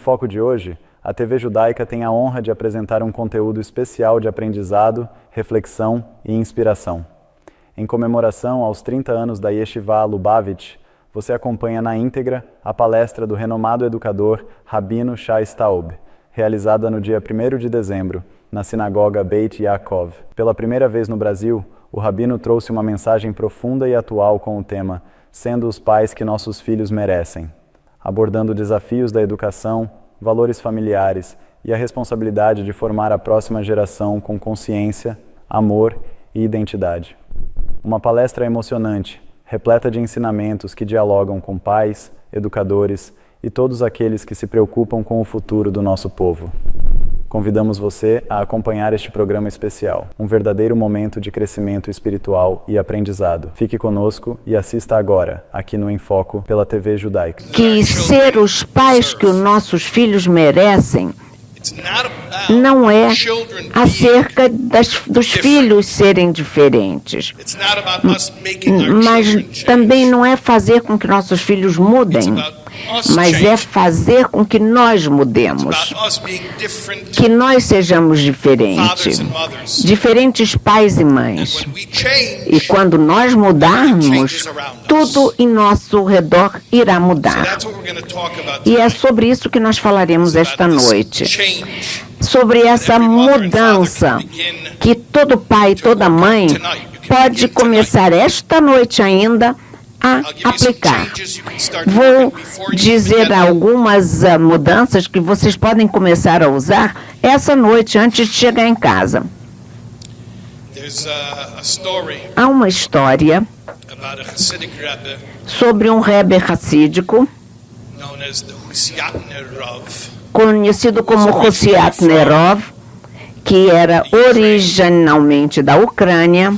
Enfoco de hoje, a TV Judaica tem a honra de apresentar um conteúdo especial de aprendizado, reflexão e inspiração. Em comemoração aos 30 anos da Yeshiva Lubavitch, você acompanha na íntegra a palestra do renomado educador Rabino Shai Staub, realizada no dia 1º de dezembro, na sinagoga Beit Yaakov. Pela primeira vez no Brasil, o Rabino trouxe uma mensagem profunda e atual com o tema Sendo os pais que nossos filhos merecem, abordando desafios da educação, valores familiares e a responsabilidade de formar a próxima geração com consciência, amor e identidade. Uma palestra emocionante, repleta de ensinamentos que dialogam com pais, educadores e todos aqueles que se preocupam com o futuro do nosso povo. Convidamos você a acompanhar este programa especial, um verdadeiro momento de crescimento espiritual e aprendizado. Fique conosco e assista agora, aqui no Enfoco, pela TV Judaica. Que ser os pais que os nossos filhos merecem não é acerca dos filhos serem diferentes, mas também não é fazer com que nossos filhos mudem, mas é fazer com que nós mudemos, que nós sejamos diferentes, diferentes pais e mães. E quando nós mudarmos, tudo em nosso redor irá mudar. E é sobre isso que nós falaremos esta noite. Sobre essa mudança que todo pai e toda mãe pode começar esta noite ainda a aplicar. Vou dizer algumas mudanças que vocês podem começar a usar essa noite antes de chegar em casa. Há uma história sobre um Rebbe Hassídico conhecido como Husiat Nerov, que era originalmente da Ucrânia.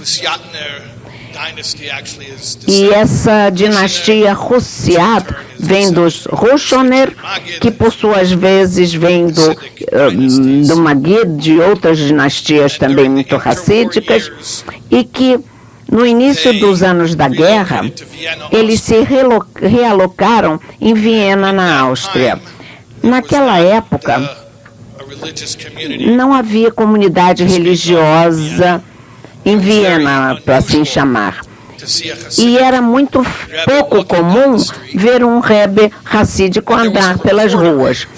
E essa dinastia Husiat vem dos Rushoner, que por suas vezes vem do Magid, de outras dinastias também muito racídicas, e que no início dos anos da guerra, eles se realocaram em Viena, na Áustria. Naquela época, não havia comunidade religiosa em Viena, para assim chamar. E era muito pouco comum ver um Rebbe Hassídico andar pelas ruas.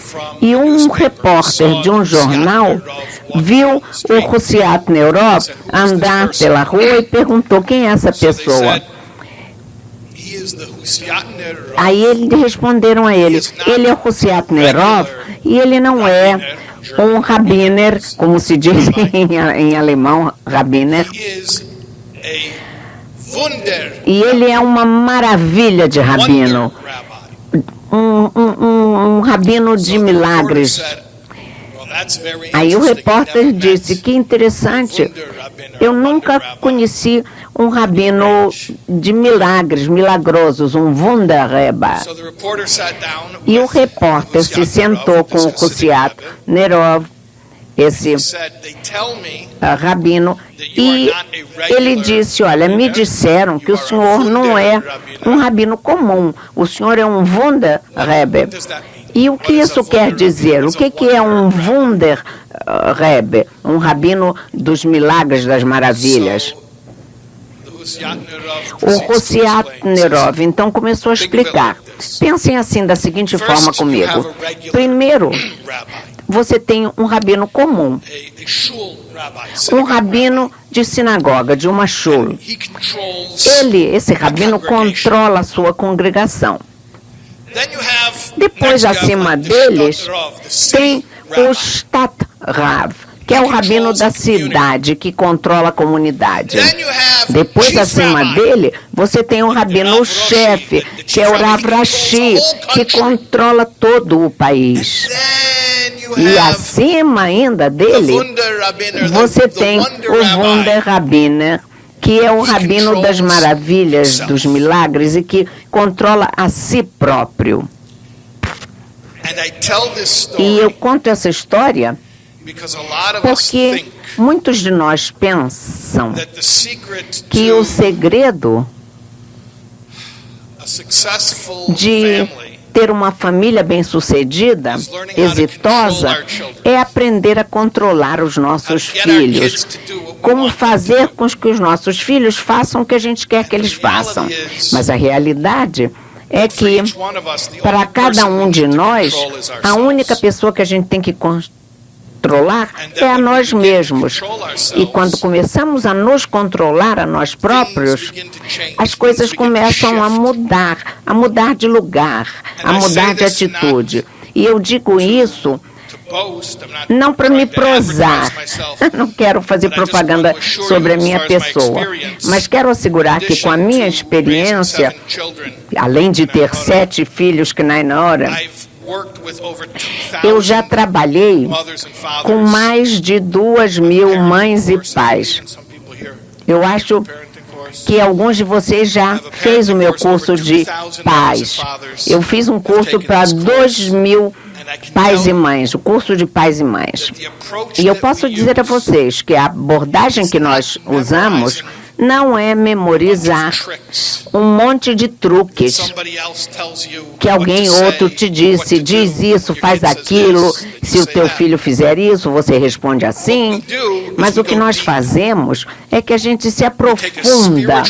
E um repórter de um jornal viu o Husiat Nerov andar pela rua e perguntou: quem é essa pessoa? Aí responderam a ele: ele é o Husiat Nerov e ele não é um Rabbiner, como se diz em alemão, Rabbiner. E ele é uma maravilha de rabino, um rabino de milagres. Aí o repórter disse: que interessante, eu nunca conheci um rabino de milagres, milagrosos, um Wunderrebbe. E o repórter se sentou com o Husiat Nerov, esse rabino, e ele disse: olha, me disseram que o senhor não é um rabino comum, o senhor é um Wunderrebbe. E o que isso quer dizer? O que é um Wunderrebbe? Um rabino dos milagres, das maravilhas. O Husiat Nerov então começou a explicar. Pensem assim da seguinte forma comigo. Primeiro, você tem um rabino comum, um rabino de sinagoga, de uma shul. Esse rabino controla a sua congregação. Depois, acima deles, tem o Stat Rav, que é o rabino da cidade, que controla a comunidade. Depois, acima dele, você tem o rabino-chefe, que é o Rav Rashi, que controla todo o país. E acima ainda dele, você tem o Wunder Rabbiner, que é o rabino das maravilhas, dos milagres, e que controla a si próprio. E eu conto essa história porque muitos de nós pensam que o segredo de ter uma família bem-sucedida, exitosa, é aprender a controlar os nossos filhos. Como fazer com que os nossos filhos façam o que a gente quer que eles façam. Mas a realidade é que, para cada um de nós, a única pessoa que a gente tem que controlar é a nós mesmos. E quando começamos a nos controlar a nós próprios, as coisas começam a mudar de lugar, a mudar de atitude. E eu digo isso não para me prosar, não quero fazer propaganda sobre a minha pessoa, mas quero assegurar que com a minha experiência, além de ter 7 filhos que na hora, eu já trabalhei com mais de 2.000 mães e pais. Eu acho que alguns de vocês já fez o meu curso de pais. Eu fiz um curso para 2.000 pais e mães, o curso de pais e mães. E eu posso dizer a vocês que a abordagem que nós usamos não é memorizar um monte de truques que alguém outro te disse, diz isso, faz aquilo, se o teu filho fizer isso, você responde assim. Mas o que nós fazemos é que a gente se aprofunda.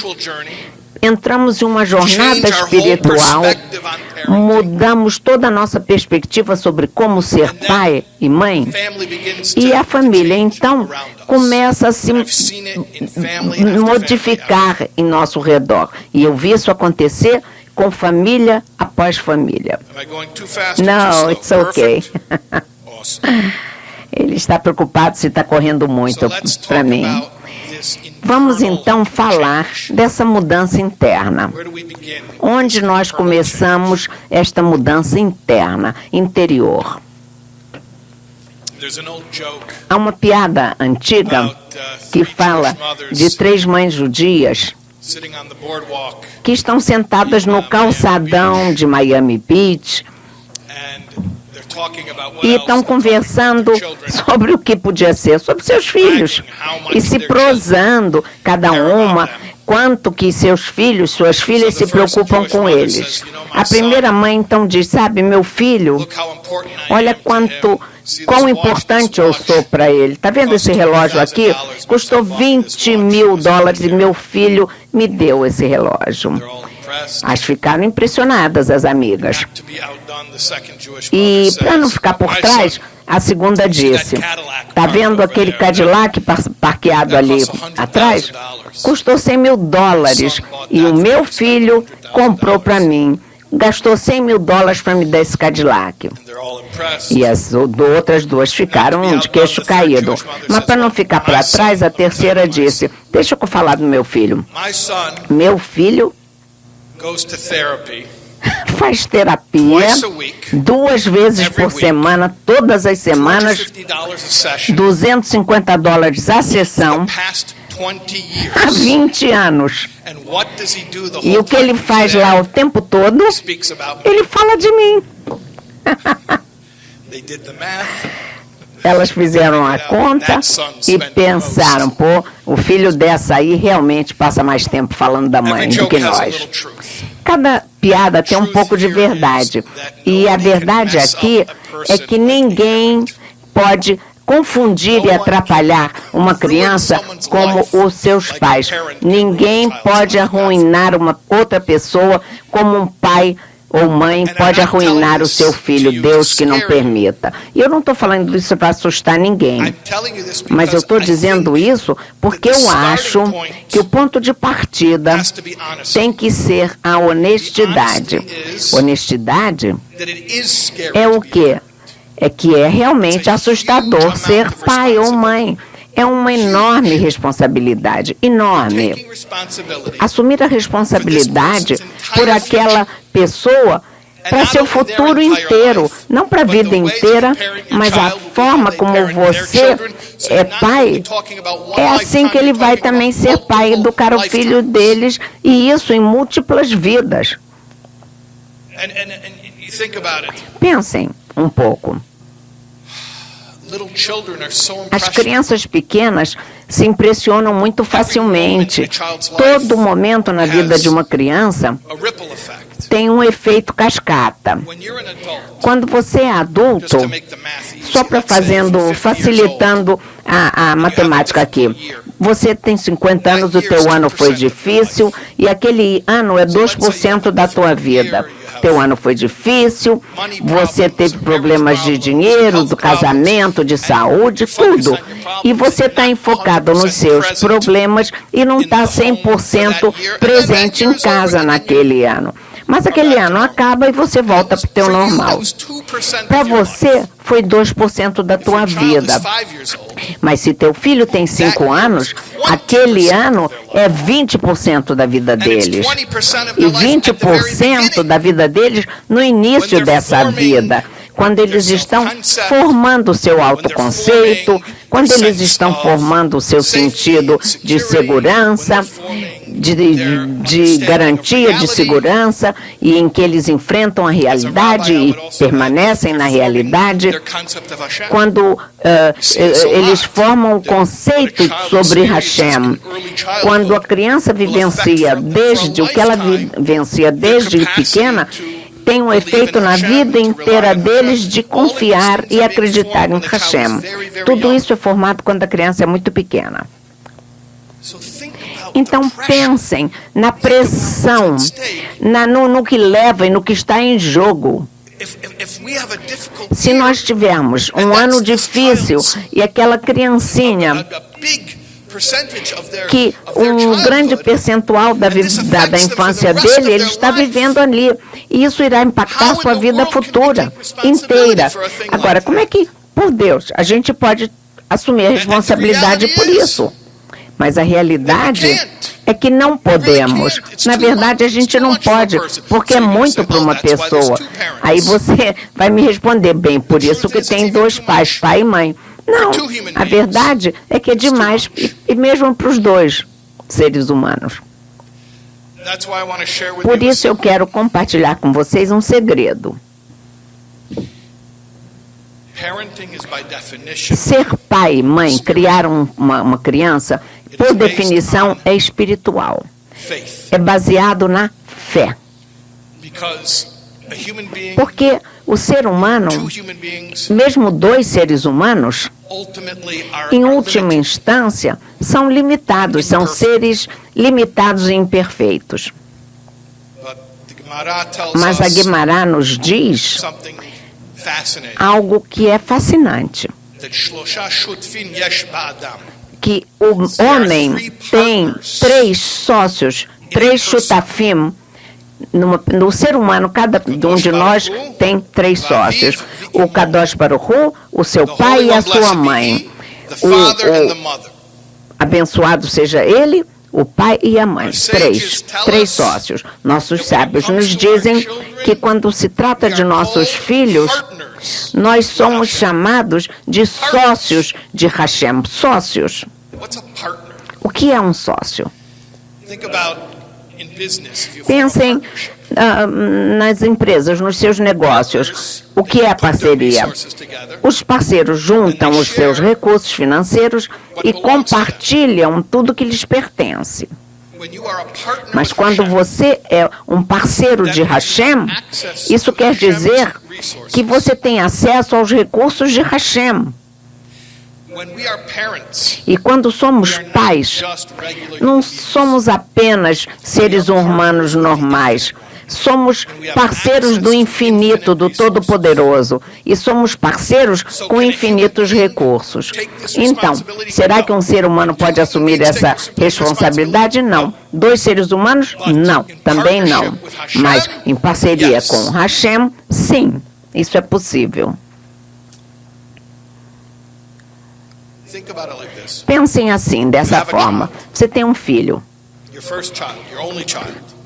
Entramos em uma jornada espiritual, mudamos toda a nossa perspectiva sobre como ser pai e mãe, e a família, então, começa a se modificar em nosso redor. E eu vi isso acontecer com família após família. Não, it's okay. Ele está preocupado se está correndo muito para mim. Vamos então falar dessa mudança interna. Onde nós começamos esta mudança interna, interior? Há uma piada antiga que fala de 3 mães judias que estão sentadas no calçadão de Miami Beach e estão conversando sobre o que podia ser, sobre seus filhos, e se prosando, cada uma, quanto que seus filhos, suas filhas se preocupam com eles. A primeira mãe então diz, sabe, meu filho, olha quão importante eu sou para ele. Está vendo esse relógio aqui? Custou $20.000 e meu filho me deu esse relógio. As ficaram impressionadas, as amigas. E, para não ficar por trás, a segunda disse, está vendo aquele Cadillac parqueado ali atrás? Custou $100.000 e o meu filho comprou para mim. Gastou $100.000 para me dar esse Cadillac. E as outras 2 ficaram de queixo caído. Mas para não ficar para trás, a terceira disse, deixa eu falar do meu filho. Meu filho faz terapia 2 vezes por semana, todas as semanas, $250 a sessão, há 20 anos. E o que ele faz lá o tempo todo? Ele fala de mim. Elas fizeram a conta e pensaram, pô, o filho dessa aí realmente passa mais tempo falando da mãe do que nós. Cada piada tem um pouco de verdade. E a verdade aqui é que ninguém pode confundir e atrapalhar uma criança como os seus pais. Ninguém pode arruinar uma outra pessoa como um pai ou mãe pode arruinar o seu filho, Deus que não permita. E eu não estou falando isso para assustar ninguém, mas eu estou dizendo isso porque eu acho que o ponto de partida tem que ser a honestidade. Honestidade é o quê? É que é realmente assustador ser pai ou mãe. É uma enorme responsabilidade, enorme. Assumir a responsabilidade por aquela pessoa para seu futuro inteiro, não para a vida inteira, mas a forma como você é pai, é assim que ele vai também ser pai, educar o filho deles, e isso em múltiplas vidas. Pensem um pouco. As crianças pequenas se impressionam muito facilmente. Todo momento na vida de uma criança tem um efeito cascata. Quando você é adulto, só para facilitando a matemática aqui, você tem 50 anos, o teu ano foi difícil, e aquele ano é 2% da tua vida. Teu ano foi difícil, você teve problemas de dinheiro, do casamento, de saúde, tudo. E você está enfocado nos seus problemas e não está 100% presente em casa naquele ano. Mas aquele ano acaba e você volta para o teu normal. Para você, foi 2% da tua vida. Mas se teu filho tem 5 anos, aquele ano é 20% da vida deles. E 20% da vida deles no início dessa vida. Quando eles estão formando o seu autoconceito, quando eles estão formando o seu sentido de segurança, de garantia de segurança, e em que eles enfrentam a realidade e permanecem na realidade, quando eles formam o conceito sobre Hashem, quando a criança vivencia desde o que ela vivencia desde pequena, tem um efeito na vida inteira deles de confiar e acreditar em Hashem. Tudo isso é formado quando a criança é muito pequena. Então pensem na pressão, no que leva e no que está em jogo. Se nós tivermos um ano difícil e aquela criancinha que um grande percentual da infância dele, ele está vivendo ali. E isso irá impactar a sua vida futura inteira. Agora, como é que, por Deus, a gente pode assumir a responsabilidade por isso? Mas a realidade é que não podemos. Na verdade, a gente não pode, porque é muito para uma pessoa. Aí você vai me responder, bem, por isso que tem 2 pais, pai e mãe. Não, a verdade é que é demais, e mesmo para os 2 seres humanos. Por isso eu quero compartilhar com vocês um segredo. Ser pai e mãe, criar uma criança, por definição, é espiritual. É baseado na fé. Porque o ser humano, mesmo 2 seres humanos, em última instância, são limitados, são seres limitados e imperfeitos. Mas a Guimará nos diz algo que é fascinante. Que o homem tem 3 sócios, 3 shutafim. No ser humano, cada um de nós tem 3 sócios. O Kadosh Baruch Hu, o seu pai e a sua mãe. Abençoado seja ele, o pai e a mãe. 3 sócios. Nossos sábios nos dizem que quando se trata de nossos filhos, nós somos chamados de sócios de Hashem. Sócios. O que é um sócio? Pensem nas empresas, nos seus negócios. O que é a parceria? Os parceiros juntam os seus recursos financeiros e compartilham tudo que lhes pertence. Mas quando você é um parceiro de Hashem, isso quer dizer que você tem acesso aos recursos de Hashem. E quando somos pais, não somos apenas seres humanos normais. Somos parceiros do infinito, do Todo-Poderoso. E somos parceiros com infinitos recursos. Então, será que um ser humano pode assumir essa responsabilidade? Não. 2 seres humanos? Não. Também não. Mas em parceria com Hashem, sim. Isso é possível. Pensem assim, dessa forma. Você tem um filho.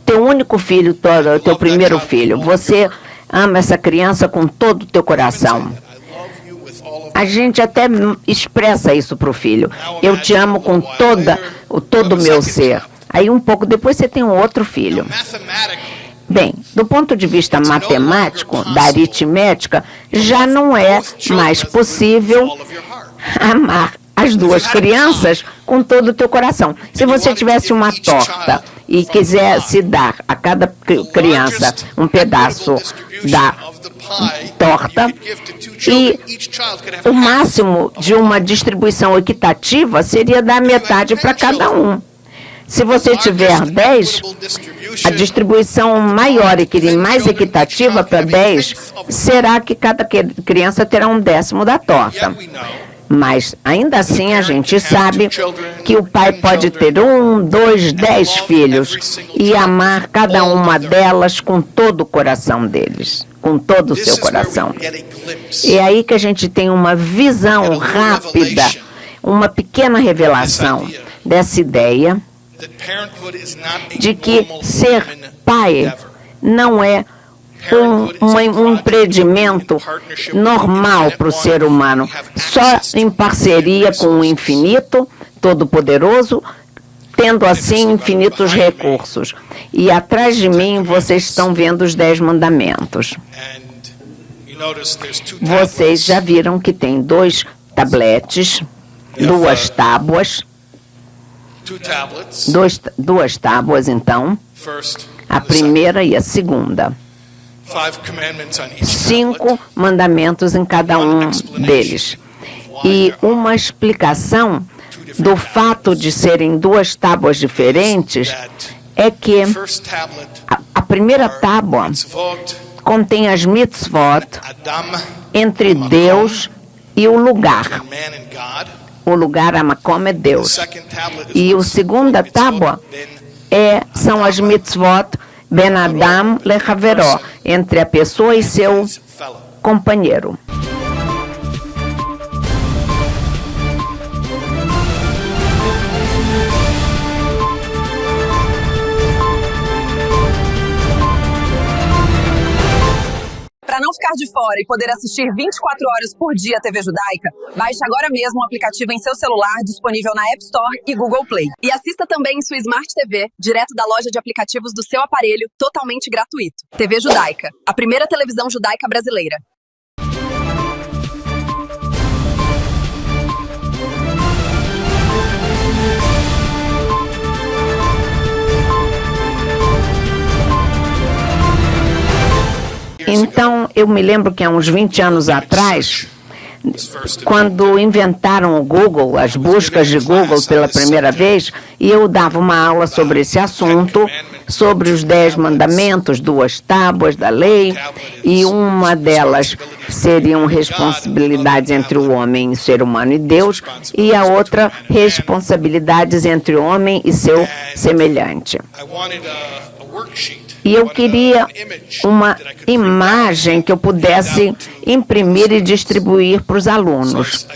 Teu único filho, teu primeiro filho. Você ama essa criança com todo o teu coração. A gente até expressa isso para o filho. Eu te amo com todo o meu ser. Aí um pouco depois você tem um outro filho. Bem, do ponto de vista matemático, da aritmética, já não é mais possível amar as duas crianças com todo o teu coração. Se você tivesse uma torta e quisesse dar a cada criança um pedaço da torta, e o máximo de uma distribuição equitativa seria dar metade para cada um. Se você tiver 10, a distribuição maior e mais equitativa para 10 será que cada criança terá um décimo da torta. Mas, ainda assim, a gente sabe que o pai pode ter 1, 2, 10 filhos e amar cada uma delas com todo o coração deles, com todo o seu coração. É aí que a gente tem uma visão rápida, uma pequena revelação dessa ideia de que ser pai não é um empreendimento normal para o ser humano, só em parceria com o infinito, todo-poderoso, tendo assim infinitos recursos. E atrás de mim vocês estão vendo os 10 mandamentos. Vocês já viram que tem 2 tabletes, 2 tábuas, 2 tábuas então, a primeira e a segunda. 5 mandamentos em cada um deles. E uma explicação do fato de serem 2 tábuas diferentes é que a primeira tábua contém as mitzvot entre Deus e o lugar. O lugar, a Makom, é Deus. E a segunda tábua são as mitzvot Ben Adam Lechaveró, entre a pessoa e seu companheiro. Para não ficar de fora e poder assistir 24 horas por dia a TV Judaica, baixe agora mesmo o aplicativo em seu celular, disponível na App Store e Google Play. E assista também em sua Smart TV, direto da loja de aplicativos do seu aparelho, totalmente gratuito. TV Judaica, a primeira televisão judaica brasileira. Então, eu me lembro que há uns 20 anos atrás, quando inventaram o Google, as buscas de Google pela primeira vez, e eu dava uma aula sobre esse assunto, sobre os 10 mandamentos, 2 tábuas da lei, e uma delas seriam responsabilidades entre o homem, ser humano e Deus, e a outra, responsabilidades entre o homem e seu semelhante. E eu queria uma imagem que eu pudesse imprimir e distribuir para os alunos.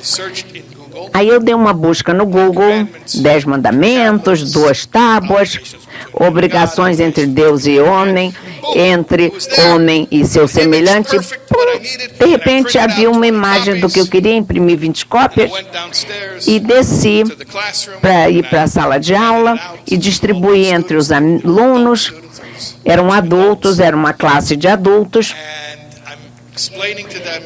Aí eu dei uma busca no Google, 10 mandamentos, 2 tábuas, obrigações entre Deus e homem, entre homem e seu semelhante. De repente havia uma imagem do que eu queria, imprimir 20 cópias e desci para ir para a sala de aula e distribuir entre os alunos. Eram adultos, era uma classe de adultos.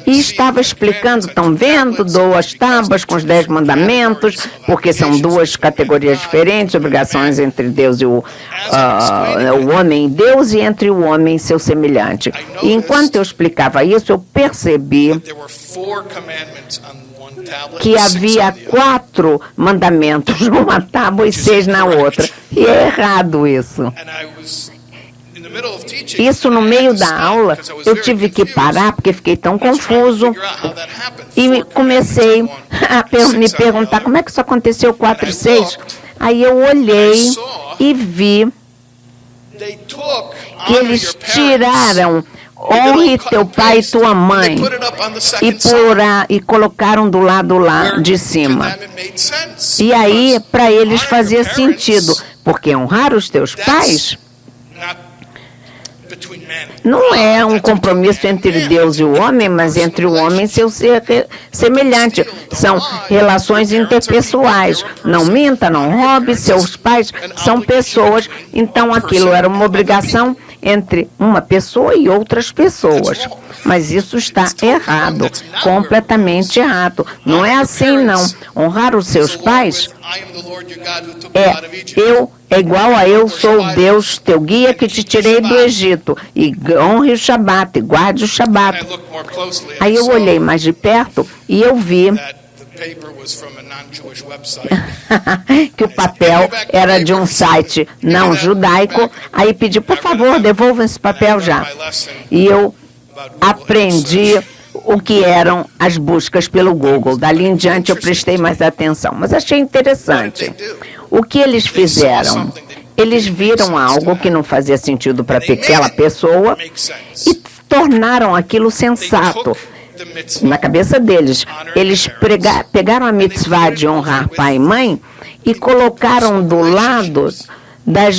E estava explicando, estão vendo, 2 tábuas com os 10 mandamentos, porque são 2 categorias diferentes, obrigações entre Deus e o homem e Deus, e entre o homem e seu semelhante. E enquanto eu explicava isso, eu percebi que havia 4 mandamentos numa tábua e 6 na outra. E é errado isso. Isso no meio da aula, eu tive que parar porque fiquei tão confuso e comecei a me perguntar como é que isso aconteceu 4 e 6. Aí eu olhei e vi que eles tiraram honre teu pai e tua mãe e colocaram do lado lá de cima. E aí, para eles fazia sentido, porque honrar os teus pais não é um compromisso entre Deus e o homem, mas entre o homem e seu ser semelhante. São relações interpessoais. Não minta, não roube, seus pais são pessoas. Então aquilo era uma obrigação entre uma pessoa e outras pessoas. Mas isso está errado, completamente errado. Não é assim, não. Honrar os seus pais é igual a eu sou Deus, teu guia que te tirei do Egito. E honre o Shabat, e guarde o Shabat. Aí eu olhei mais de perto e eu vi que o papel era de um site não judaico. Aí pedi, por favor, devolvam esse papel já. E eu aprendi o que eram as buscas pelo Google. Dali em diante eu prestei mais atenção. Mas achei interessante. O que eles fizeram? Eles viram algo que não fazia sentido para aquela pessoa e tornaram aquilo sensato. Na cabeça deles, eles pegaram a mitzvah de honrar pai e mãe e colocaram do lado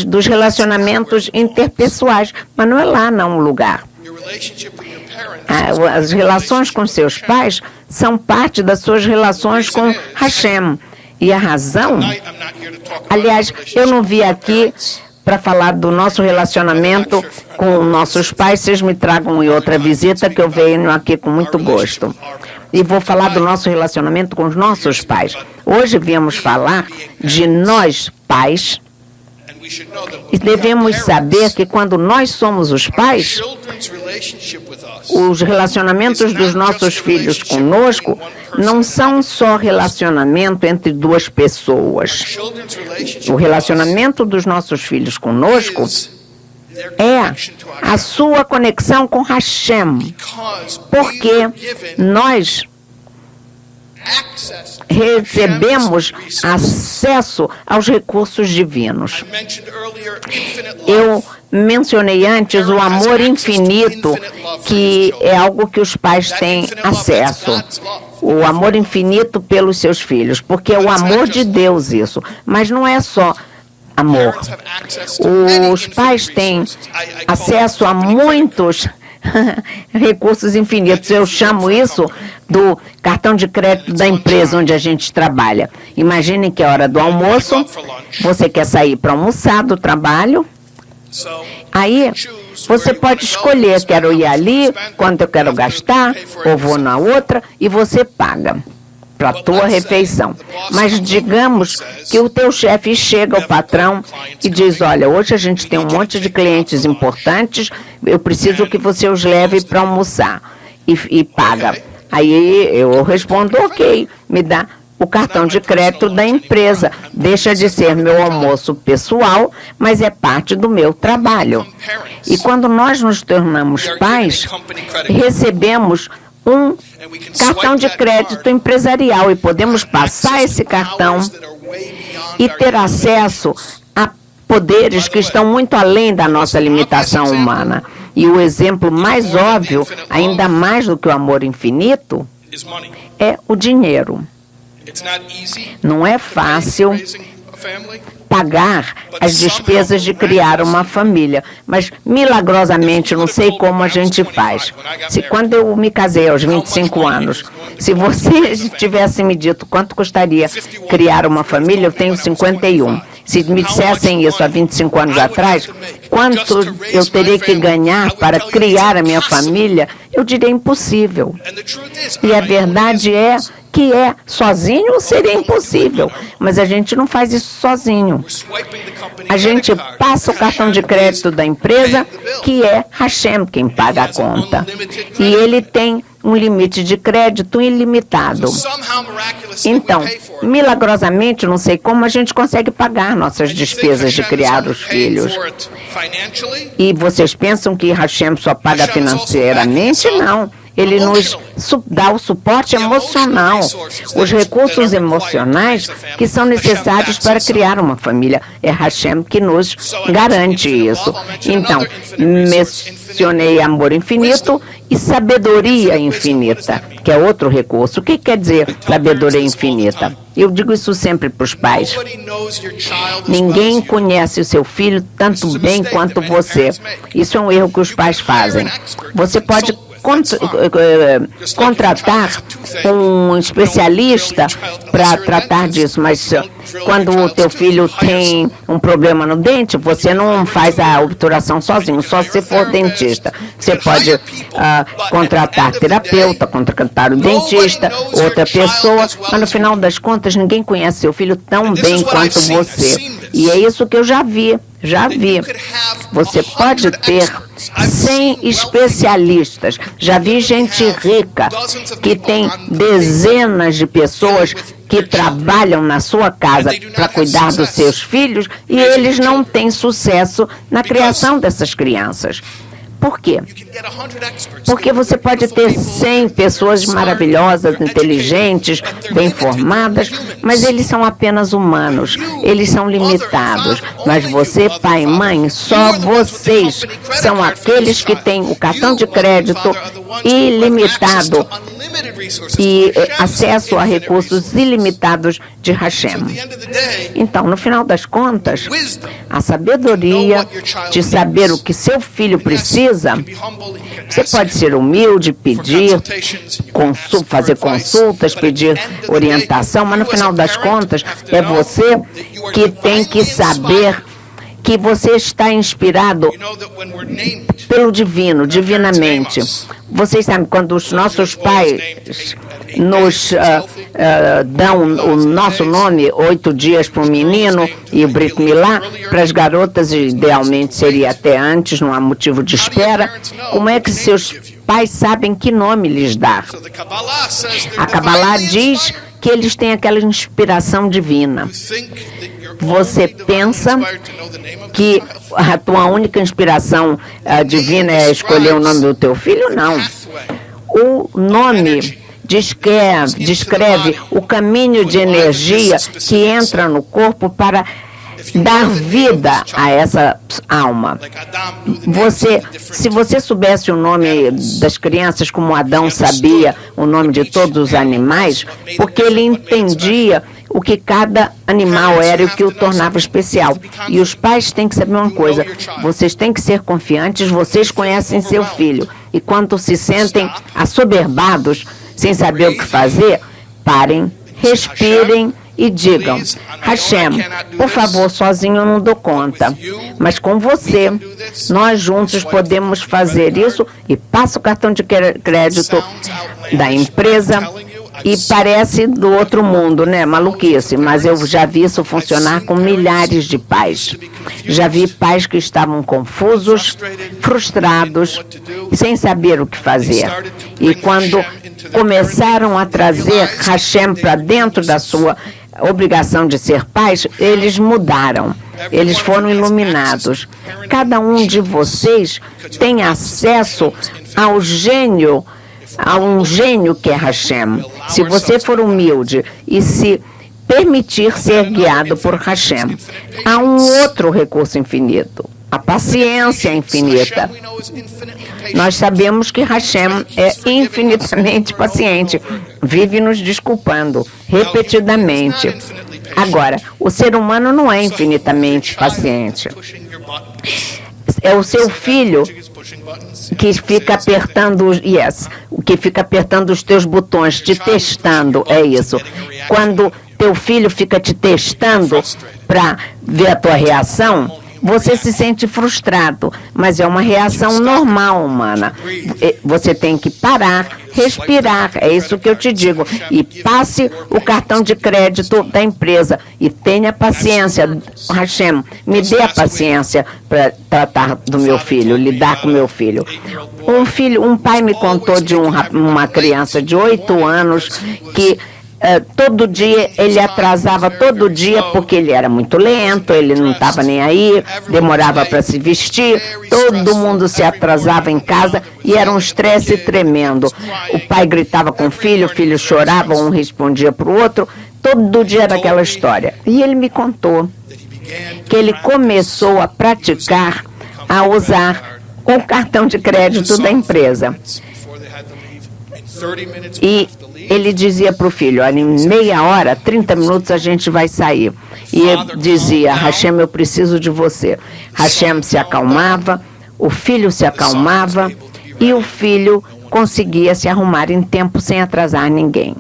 dos relacionamentos interpessoais. Mas não é lá, não, o lugar. As relações com seus pais são parte das suas relações com Hashem. E a razão... Aliás, eu não vim aqui para falar do nosso relacionamento com nossos pais. Vocês me tragam em outra visita que eu venho aqui com muito gosto. E vou falar do nosso relacionamento com os nossos pais. Hoje viemos falar de nós, pais, e devemos saber que quando nós somos os pais, os relacionamentos dos nossos filhos conosco não são só relacionamento entre duas pessoas. O relacionamento dos nossos filhos conosco é a sua conexão com Hashem, porque nós recebemos acesso aos recursos divinos. Eu mencionei antes o amor infinito, que é algo que os pais têm acesso. O amor infinito pelos seus filhos, porque é o amor de Deus isso. Mas não é só amor. Os pais têm acesso a muitos recursos infinitos. Eu chamo isso do cartão de crédito da empresa onde a gente trabalha. Imagine que é hora do almoço, você quer sair para almoçar do trabalho, aí você pode escolher, quero ir ali, quanto eu quero gastar, ou vou na outra, e você paga para a tua refeição. Mas digamos que o teu chefe chega, o patrão, e diz, olha, hoje a gente tem um monte de clientes importantes, eu preciso que você os leve para almoçar, e paga. Aí eu respondo, ok, me dá o cartão de crédito da empresa. Deixa de ser meu almoço pessoal, mas é parte do meu trabalho. E quando nós nos tornamos pais, recebemos um cartão de crédito empresarial e podemos passar esse cartão e ter acesso a poderes que estão muito além da nossa limitação humana. E o exemplo mais óbvio, ainda mais do que o amor infinito, é o dinheiro. Não é fácil pagar as despesas de criar uma família, mas milagrosamente, não sei como a gente faz. Quando eu me casei aos 25 anos, se você tivesse me dito quanto custaria criar uma família, eu tenho 51. Se me dissessem isso há 25 anos atrás, quanto eu teria que ganhar para criar a minha família, eu diria impossível. E a verdade é que sozinho seria impossível, mas a gente não faz isso sozinho. A gente passa o cartão de crédito da empresa, que é Hashem quem paga a conta. E ele tem um limite de crédito ilimitado. Então, milagrosamente, não sei como, a gente consegue pagar nossas despesas de criar os filhos. E vocês pensam que Hashem só paga financeiramente? Não. Ele nos dá o suporte emocional, os recursos emocionais que são necessários para criar uma família. É Hashem que nos garante isso. Então, mencionei amor infinito e sabedoria infinita, que é outro recurso. O que quer dizer sabedoria infinita? Eu digo isso sempre para os pais. Ninguém conhece o seu filho tanto bem quanto você. Isso é um erro que os pais fazem. Você pode contratar um especialista para tratar disso, mas quando o teu filho tem um problema no dente, você não faz a obturação sozinho, só se for dentista. Você pode contratar terapeuta, contratar o dentista, outra pessoa, mas no final das contas ninguém conhece seu filho tão bem quanto você. E é isso que eu já vi. Você pode ter 100 especialistas. Já vi gente rica que tem dezenas de pessoas que trabalham na sua casa para cuidar dos seus filhos e eles não têm sucesso na criação dessas crianças. Por quê? Porque você pode ter 100 pessoas maravilhosas, inteligentes, bem formadas, mas eles são apenas humanos, eles são limitados. Mas você, pai e mãe, só vocês são aqueles que têm o cartão de crédito ilimitado e acesso a recursos ilimitados de Hashem. Então, no final das contas, a sabedoria de saber o que seu filho precisa. Você pode ser humilde, pedir, fazer consultas, pedir orientação, mas no final das contas é você que tem que saber que você está inspirado pelo divino, divinamente. Vocês sabem, quando os nossos pais nos dão o nosso nome, 8 dias para o menino e o Brit Milá, para as garotas idealmente seria até antes, não há motivo de espera. Como é que seus pais sabem que nome lhes dar? A Kabbalah diz que eles têm aquela inspiração divina. Você pensa que a tua única inspiração divina é escolher o nome do teu filho? Não. O nome descreve o caminho de energia que entra no corpo para dar vida a essa alma. Se você soubesse o nome das crianças como Adão sabia o nome de todos os animais, porque ele entendia o que cada animal era e o que o tornava especial. E os pais têm que saber uma coisa, vocês têm que ser confiantes, vocês conhecem seu filho. E quando se sentem assoberbados, sem saber o que fazer, parem, respirem e digam: Hashem, por favor, sozinho eu não dou conta, mas com você, nós juntos podemos fazer isso. E passa o cartão de crédito da empresa e parece do outro mundo, né? Maluquice, mas eu já vi isso funcionar com milhares de pais. Já vi pais que estavam confusos, frustrados, sem saber o que fazer. E quando começaram a trazer Hashem para dentro da sua obrigação de ser pais, eles mudaram, eles foram iluminados. Cada um de vocês tem acesso ao gênio, a um gênio que é Hashem. Se você for humilde e se permitir ser guiado por Hashem, há um outro recurso infinito, a paciência infinita. Nós sabemos que Hashem é infinitamente paciente, vive nos desculpando repetidamente. Agora, o ser humano não é infinitamente paciente. É o seu filho que fica apertando os teus botões, te testando, é isso. Quando teu filho fica te testando para ver a tua reação, você se sente frustrado, mas é uma reação normal humana. Você tem que parar, respirar, é isso que eu te digo. E passe o cartão de crédito da empresa e tenha paciência. Hashem, me dê a paciência para tratar do meu filho, lidar com meu filho. Um pai me contou de uma criança de 8 anos que todo dia, ele atrasava todo dia porque ele era muito lento, ele não estava nem aí, demorava para se vestir, todo mundo se atrasava em casa e era um estresse tremendo. O pai gritava com o filho chorava, um respondia para o outro, todo dia era aquela história. E ele me contou que ele começou a praticar, a usar o cartão de crédito da empresa. E ele dizia para o filho: em meia hora, 30 minutos a gente vai sair. E ele dizia: Hashem, eu preciso de você. Hashem se acalmava, o filho se acalmava e o filho conseguia se arrumar em tempo sem atrasar ninguém.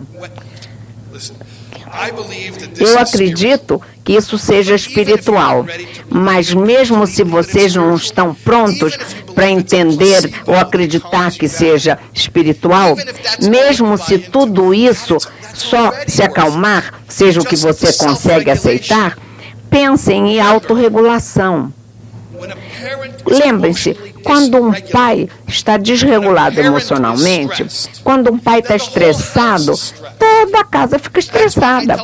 Eu acredito que isso seja espiritual, mas mesmo se vocês não estão prontos para entender ou acreditar que seja espiritual, mesmo se tudo isso só se acalmar, seja o que você consegue aceitar, pensem em autorregulação. Lembrem-se, quando um pai está desregulado emocionalmente, quando um pai está estressado, toda a casa fica estressada.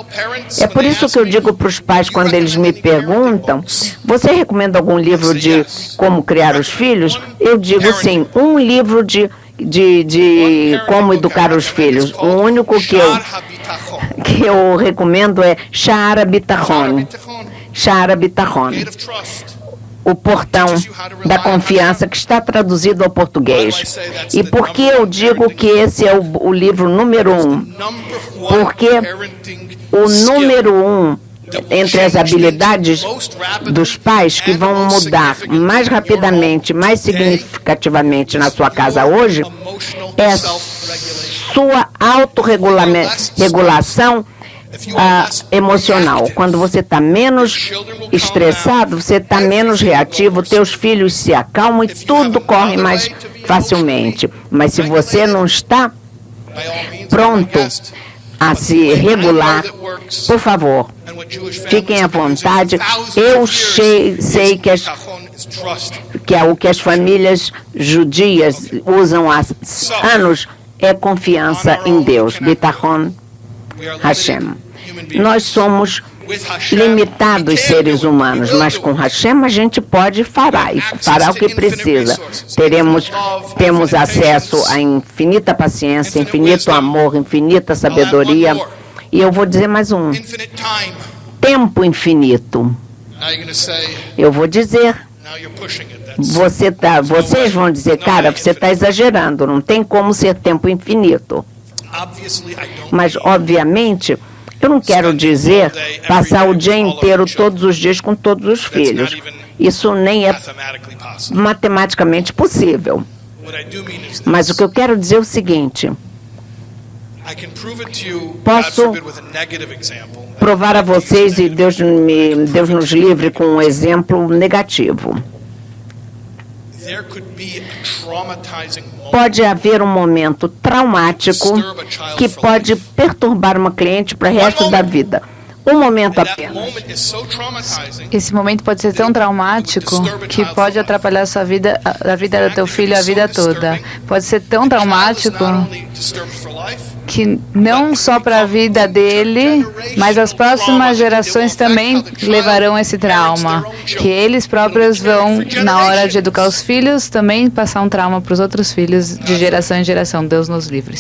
É por isso que eu digo para os pais, quando eles me perguntam, você recomenda algum livro de como criar os filhos? Eu digo sim, um livro de como educar os filhos. O único que eu recomendo é Sha'ar HaBitachon. Sha'ar HaBitachon. O portão da confiança, que está traduzido ao português. E por que eu digo que esse é o livro número 1? Porque o número 1 entre as habilidades dos pais que vão mudar mais rapidamente, mais significativamente na sua casa hoje, é sua autorregulação emocional. Quando você está menos estressado, você está menos reativo, teus filhos se acalmam e tudo corre mais facilmente. Mas se você não está pronto a se regular, por favor, fiquem à vontade. Eu sei que é o que as famílias judias usam há anos, é confiança em Deus. Bitachon Hashem. Nós somos limitados seres humanos, mas com Hashem a gente pode fará o que precisa. Temos acesso a infinita paciência, infinito amor, infinita sabedoria. E eu vou dizer mais um. Tempo infinito. Eu vou dizer. Vocês vão dizer, cara, você está exagerando, não tem como ser tempo infinito. Mas, obviamente, eu não quero dizer passar o dia inteiro, todos os dias, com todos os filhos. Isso nem é matematicamente possível. Mas o que eu quero dizer é o seguinte. Posso provar a vocês, e Deus nos livre, com um exemplo negativo. Pode haver um momento traumático que pode perturbar uma cliente para o resto da vida. Um momento apenas. Esse momento pode ser tão traumático que pode atrapalhar a vida do teu filho a vida toda. Pode ser tão traumático que não só para a vida dele, mas as próximas gerações também levarão esse trauma. Que eles próprios vão, na hora de educar os filhos, também passar um trauma para os outros filhos de geração em geração. Deus nos livre.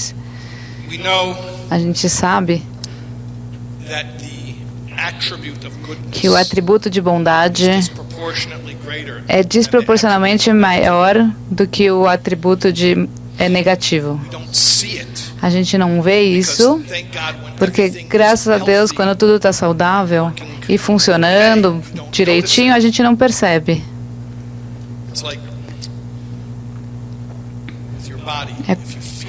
A gente sabe que o atributo de bondade é desproporcionalmente maior do que o atributo de negativo. A gente não vê isso, porque, graças a Deus, quando tudo está saudável e funcionando direitinho, a gente não percebe.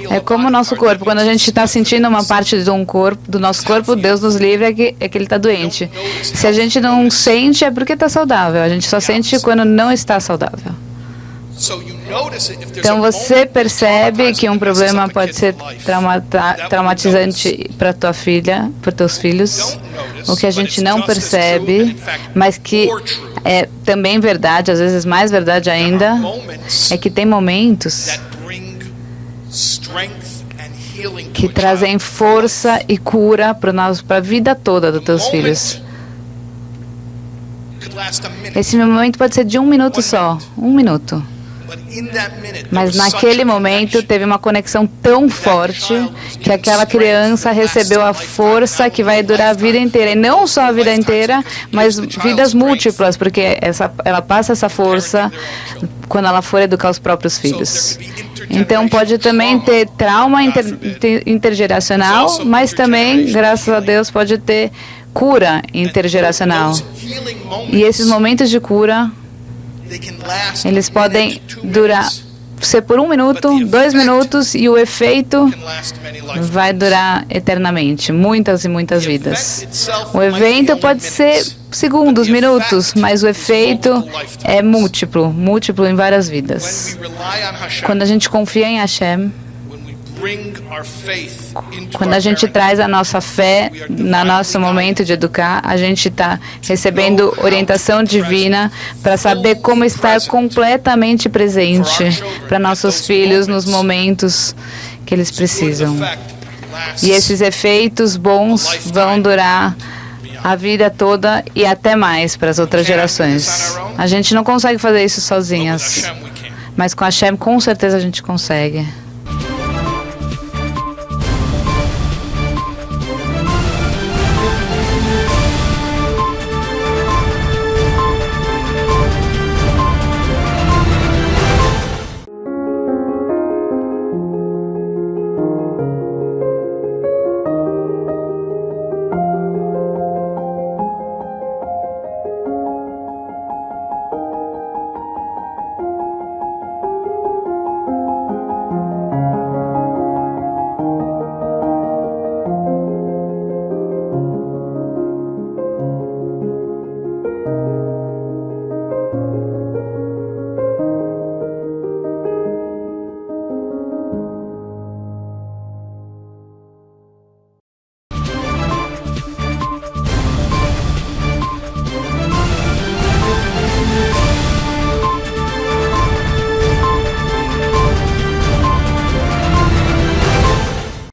É como o nosso corpo. Quando a gente está sentindo uma parte do nosso corpo, Deus nos livre, é que ele está doente. Se a gente não sente, é porque está saudável. A gente só sente quando não está saudável. Então você percebe que um problema pode ser traumatizante para tua filha, para teus filhos. O que a gente não percebe, mas que é também verdade, às vezes mais verdade ainda, é que tem momentos que trazem força e cura para a vida toda dos teus filhos. Esse momento pode ser de 1 minuto só, 1 minuto. Mas naquele momento teve uma conexão tão forte que aquela criança recebeu a força que vai durar a vida inteira. E não só a vida inteira, mas vidas múltiplas, porque ela passa essa força quando ela for educar os próprios filhos. Então pode também ter trauma intergeracional, mas também, graças a Deus, pode ter cura intergeracional. E esses momentos de cura, eles podem durar ser por 1 minuto, 2 minutos, e o efeito vai durar eternamente, muitas e muitas vidas. O evento pode ser segundos, minutos, mas o efeito é múltiplo em várias vidas. Quando a gente confia em Hashem, quando a gente traz a nossa fé no nosso momento de educar, a gente está recebendo orientação divina para saber como estar completamente presente para nossos filhos nos momentos que eles precisam. E esses efeitos bons vão durar a vida toda e até mais para as outras gerações. A gente não consegue fazer isso sozinhas, mas com Hashem com certeza a gente consegue.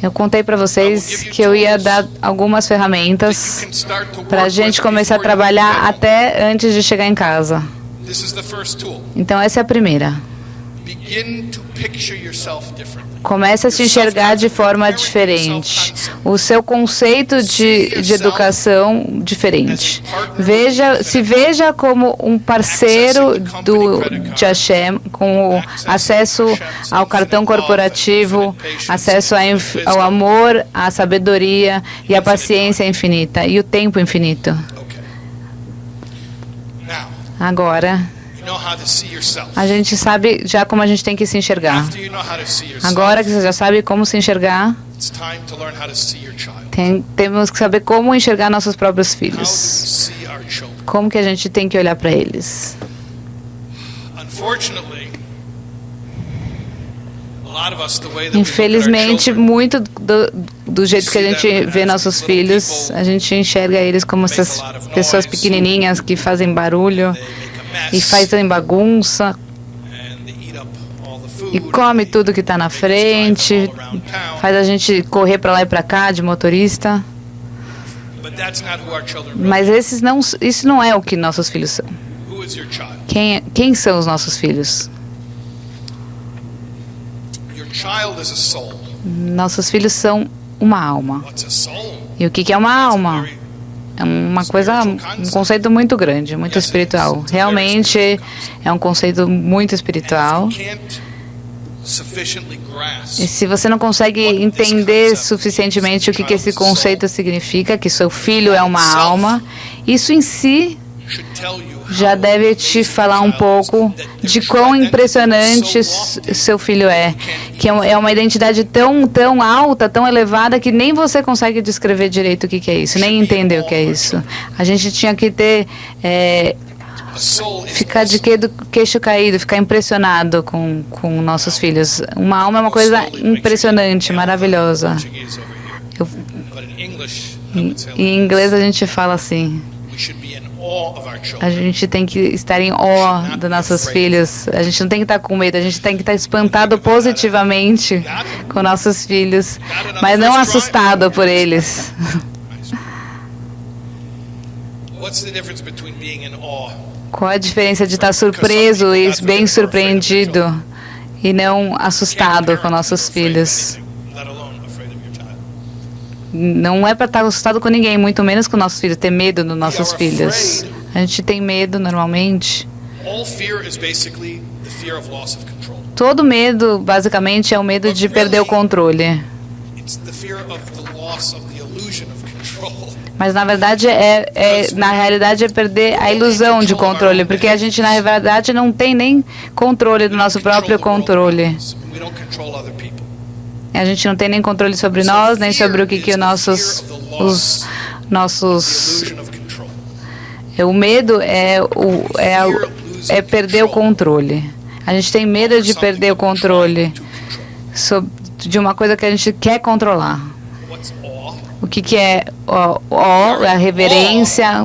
Eu contei para vocês que eu ia dar algumas ferramentas para a gente começar a trabalhar até antes de chegar em casa. Então essa é a primeira. Comece a se enxergar de forma diferente. O seu conceito de educação diferente. Se veja como um parceiro de Hashem, com acesso ao cartão corporativo, acesso ao amor, à sabedoria e à paciência infinita e o tempo infinito. Agora, a gente sabe já como a gente tem que se enxergar. Agora que você já sabe como se enxergar, temos que saber como enxergar nossos próprios filhos. Como que a gente tem que olhar para eles. Infelizmente, muito do jeito que a gente vê nossos filhos, a gente enxerga eles como essas pessoas pequenininhas que fazem barulho e fazem bagunça e come tudo que está na frente, faz a gente correr para lá e para cá de motorista. Mas isso não é o que nossos filhos são. Quem são os nossos filhos? Nossos filhos são uma alma. E o que é uma alma? É uma coisa, um conceito muito grande, muito espiritual. Realmente é um conceito muito espiritual. E se você não consegue entender suficientemente o que esse conceito significa, que seu filho é uma alma, isso em si já deve te falar um pouco de quão impressionante seu filho é. Que é uma identidade tão alta, tão elevada, que nem você consegue descrever direito o que é isso, nem entender o que é isso. A gente tinha que ter... ficar de queixo caído, ficar impressionado com nossos filhos. Uma alma é uma coisa impressionante, maravilhosa. Em inglês a gente fala assim: a gente tem que estar em awe dos nossos filhos. A gente não tem que estar com medo, a gente tem que estar espantado positivamente com nossos filhos, mas não assustado por eles. Qual a diferença de estar surpreso e bem surpreendido e não assustado com nossos filhos? Não é para estar assustado com ninguém, muito menos com nossos filhos, ter medo dos nossos filhos. A gente tem medo normalmente. Todo medo, basicamente, é o medo de perder o controle. Mas na verdade na realidade é perder a ilusão de controle, porque a gente na verdade não tem nem controle do nosso próprio controle. A gente não tem nem controle sobre nós, nem sobre o que os nossos o medo é perder o controle. A gente tem medo de perder o controle de uma coisa que a gente quer controlar. O que é a reverência,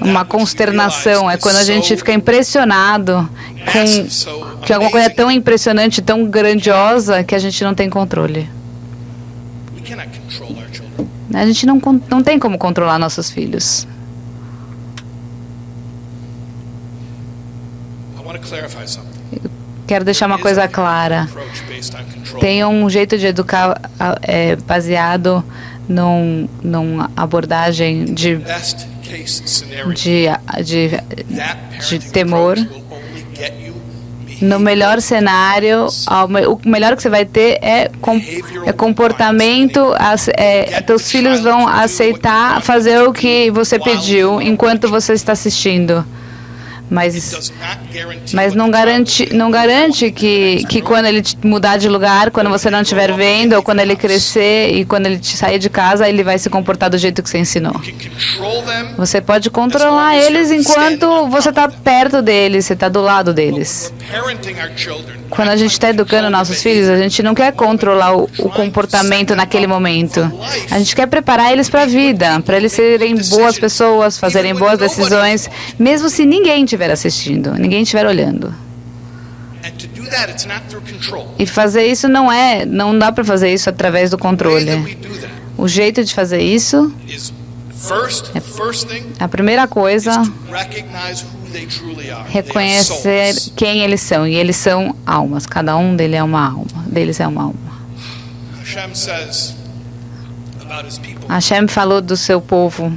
uma consternação? É quando a gente fica impressionado com que alguma coisa é tão impressionante, tão grandiosa, que a gente não tem controle. A gente não tem como controlar nossos filhos. Quero deixar uma coisa clara. Tem um jeito de educar baseado numa abordagem de temor. No melhor cenário, o melhor que você vai ter é comportamento. Teus filhos vão aceitar fazer o que você pediu enquanto você está assistindo. Mas não garante que quando ele mudar de lugar, quando você não estiver vendo, ou quando ele crescer e quando ele sair de casa, ele vai se comportar do jeito que você ensinou. Você pode controlar eles enquanto você está perto deles, você está do lado deles. Quando a gente está educando nossos filhos, a gente não quer controlar o comportamento naquele momento. A gente quer preparar eles para a vida, para eles serem boas pessoas, fazerem boas decisões, mesmo se ninguém estiver assistindo, ninguém estiver olhando. E fazer isso não dá para fazer isso através do controle. O jeito de fazer isso, a primeira coisa, reconhecer quem eles são, e eles são almas. Cada um deles é uma alma. Hashem falou do seu povo.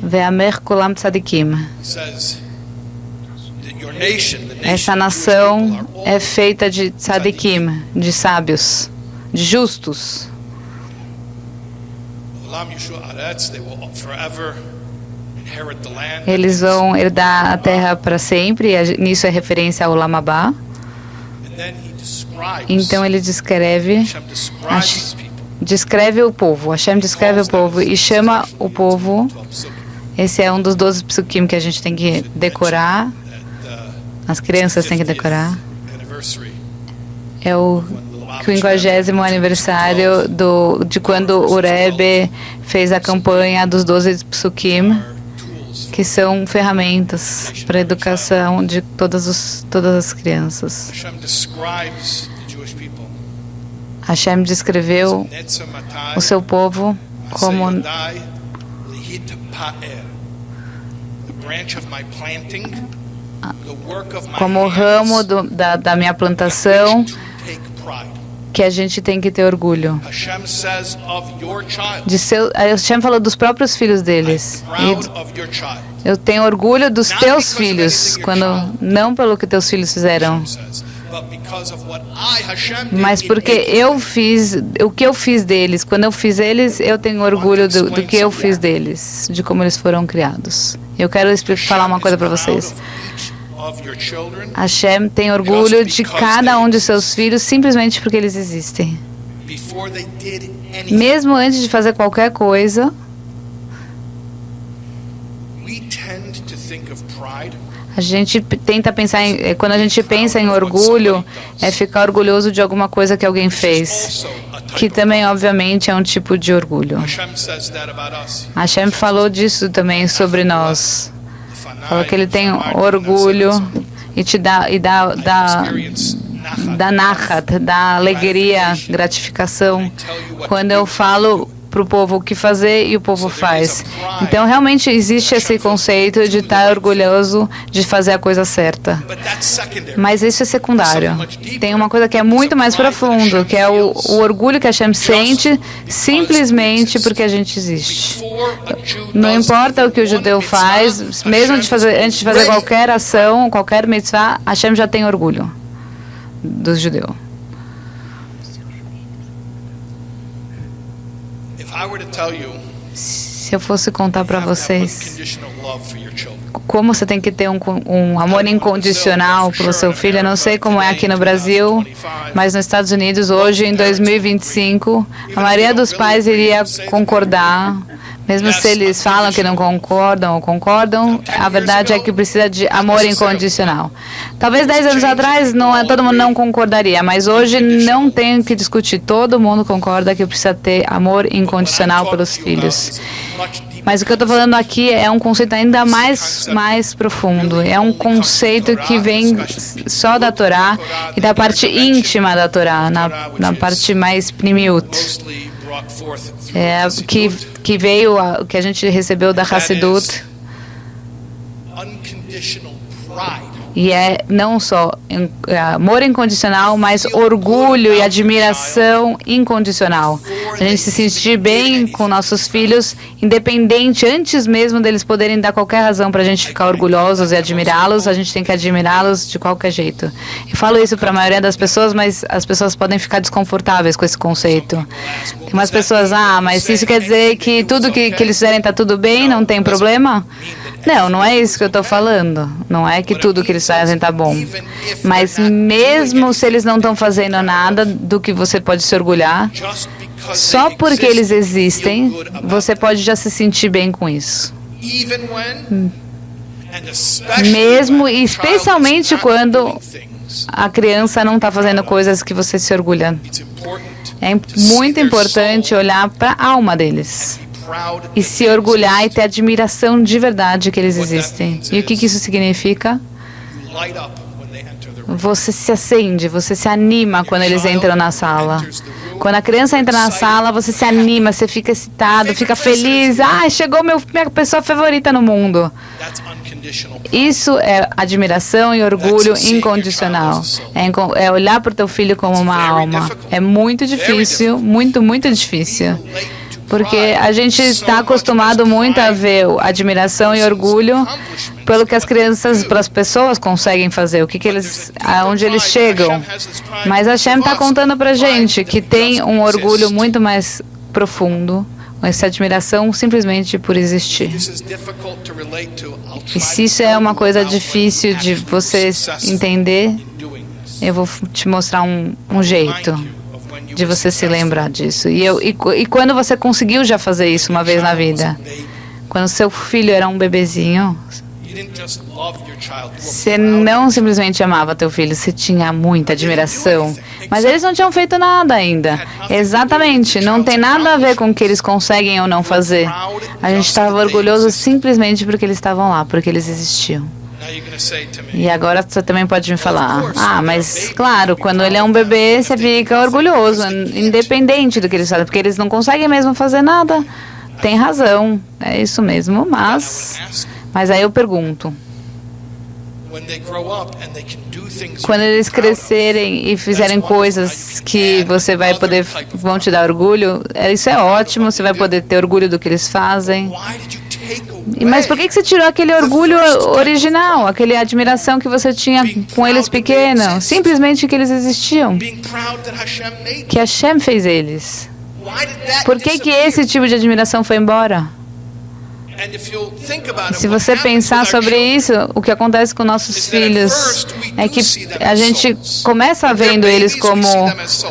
Ve'amer kulam tzadikim. Essa nação é feita de tzadikim, de sábios, de justos. Eles vão herdar a terra para sempre, e nisso é referência ao Olam Haba. Então ele descreve o povo. Hashem descreve o povo e chama o povo. Esse é um dos 12 psukim que a gente tem que decorar. As crianças têm que decorar. É o 50º aniversário de quando o Rebbe fez a campanha dos 12 psukim, que são ferramentas para a educação de todas as crianças. Hashem descreveu o seu povo como o ramo da minha plantação, que a gente tem que ter orgulho. Hashem falou dos próprios filhos deles. Eu tenho orgulho dos teus filhos, não pelo que teus filhos fizeram, mas porque o que eu fiz deles. Quando eu fiz eles, eu tenho orgulho do que eu fiz deles, de como eles foram criados. Eu quero falar uma coisa para vocês. Hashem tem orgulho de cada um de seus filhos simplesmente porque eles existem. Mesmo antes de fazer qualquer coisa, a gente tenta pensar quando a gente pensa em orgulho, é ficar orgulhoso de alguma coisa que alguém fez, que também obviamente é um tipo de orgulho. Hashem falou disso também sobre nós. Falou que ele tem orgulho e dá nachat, dá alegria, gratificação, quando eu falo para o povo o que fazer e o povo faz. Então, realmente existe esse conceito de estar orgulhoso de fazer a coisa certa. Mas isso é secundário. Tem uma coisa que é muito mais profundo, que é o orgulho que a Hashem sente simplesmente porque a gente existe. Não importa o que o judeu faz, mesmo antes de fazer qualquer ação, qualquer mitzvah, Hashem já tem orgulho do judeu. Se eu fosse contar para vocês como você tem que ter um amor incondicional pelo seu filho, eu não sei como é aqui no Brasil, mas nos Estados Unidos, hoje, em 2025, a maioria dos pais iria concordar, mesmo se eles falam que não concordam ou concordam, a verdade é que precisa de amor incondicional. Talvez 10 anos atrás todo mundo não concordaria, mas hoje não tem que discutir, todo mundo concorda que precisa ter amor incondicional pelos filhos. Mas o que eu estou falando aqui é um conceito ainda mais profundo. É um conceito que vem só da Torá e da parte íntima da Torá, na parte mais primiut. Que veio, que a gente recebeu da Hassidut. E é não só amor incondicional, mas orgulho e admiração incondicional. A gente se sentir bem com nossos filhos, independente, antes mesmo deles poderem dar qualquer razão para a gente ficar orgulhosos e admirá-los, a gente tem que admirá-los de qualquer jeito. Eu falo isso para a maioria das pessoas, mas as pessoas podem ficar desconfortáveis com esse conceito. Tem umas pessoas, mas isso quer dizer que tudo que eles fizerem está tudo bem, não tem problema? Não é isso que eu estou falando. Não é que tudo que eles fazem está bom. Mas mesmo se eles não estão fazendo nada do que você pode se orgulhar, só porque eles existem, você pode já se sentir bem com isso. Mesmo e especialmente quando a criança não está fazendo coisas que você se orgulha. É muito importante olhar para a alma deles e se orgulhar e ter admiração de verdade que eles existem. E o que isso significa? Você se acende, você se anima quando eles entram na sala. Quando a criança entra na sala, você se anima, você fica excitado, fica feliz. Chegou minha pessoa favorita no mundo. Isso é admiração e orgulho incondicional. É olhar para o teu filho como uma alma. É muito difícil, muito difícil. Porque a gente está acostumado muito a ver admiração e orgulho pelo que as crianças, pelas pessoas conseguem fazer, aonde eles chegam. Mas a Hashem está contando para a gente que tem um orgulho muito mais profundo, essa admiração simplesmente por existir. E se isso é uma coisa difícil de você entender, eu vou te mostrar um jeito de você se lembrar disso. E quando você conseguiu já fazer isso uma vez na vida, quando seu filho era um bebezinho, você não simplesmente amava teu filho, você tinha muita admiração, mas eles não tinham feito nada ainda. Exatamente, não tem nada a ver com o que eles conseguem ou não fazer. A gente estava orgulhoso simplesmente porque eles estavam lá, porque eles existiam. E agora você também pode me falar, mas claro, quando ele é um bebê, você fica orgulhoso, independente do que eles fazem, porque eles não conseguem mesmo fazer nada. Tem razão, é isso mesmo, mas aí eu pergunto, quando eles crescerem e fizerem coisas que você vão te dar orgulho, isso é ótimo, você vai poder ter orgulho do que eles fazem. Mas por que você tirou aquele orgulho original, aquela admiração que você tinha com eles pequenos? Simplesmente que eles existiam, que Hashem fez eles. Por que esse tipo de admiração foi embora? Se você pensar sobre isso, o que acontece com nossos filhos é que a gente começa vendo eles como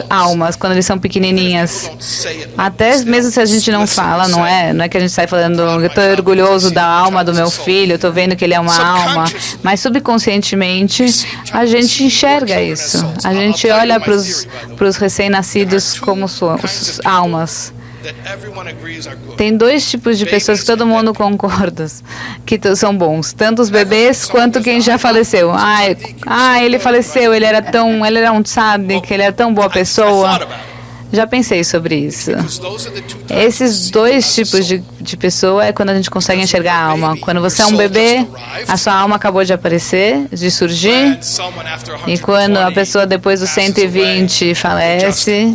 almas quando eles são pequenininhas. Até mesmo se a gente não fala, não é que a gente sai falando, eu estou orgulhoso da alma do meu filho, eu estou vendo que ele é uma alma, mas subconscientemente a gente enxerga isso. A gente olha para os recém-nascidos como suas almas. Tem dois tipos de pessoas que todo mundo concorda que são bons, tanto os bebês quanto quem já faleceu. Ele faleceu, ele era um tzadik, que ele era tão boa pessoa. Já pensei sobre isso. Esses dois tipos de pessoa é quando a gente consegue enxergar a alma. Quando você é um bebê, a sua alma acabou de aparecer, de surgir. E quando a pessoa depois dos 120 falece,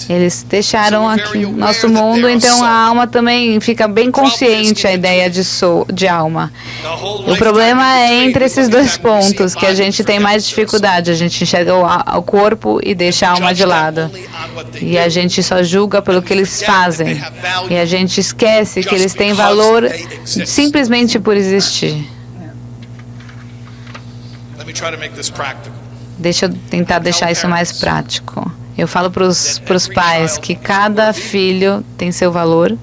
Eles deixaram aqui nosso mundo, então a alma também fica bem consciente a ideia de alma. O problema é entre esses dois pontos, que a gente tem mais dificuldade. A gente enxerga o corpo e deixa a alma de lado. E a gente só julga pelo que eles fazem. E a gente esquece que eles têm valor simplesmente por existir. Deixa eu tentar deixar isso mais prático. Eu falo para os pais que cada filho tem seu valor.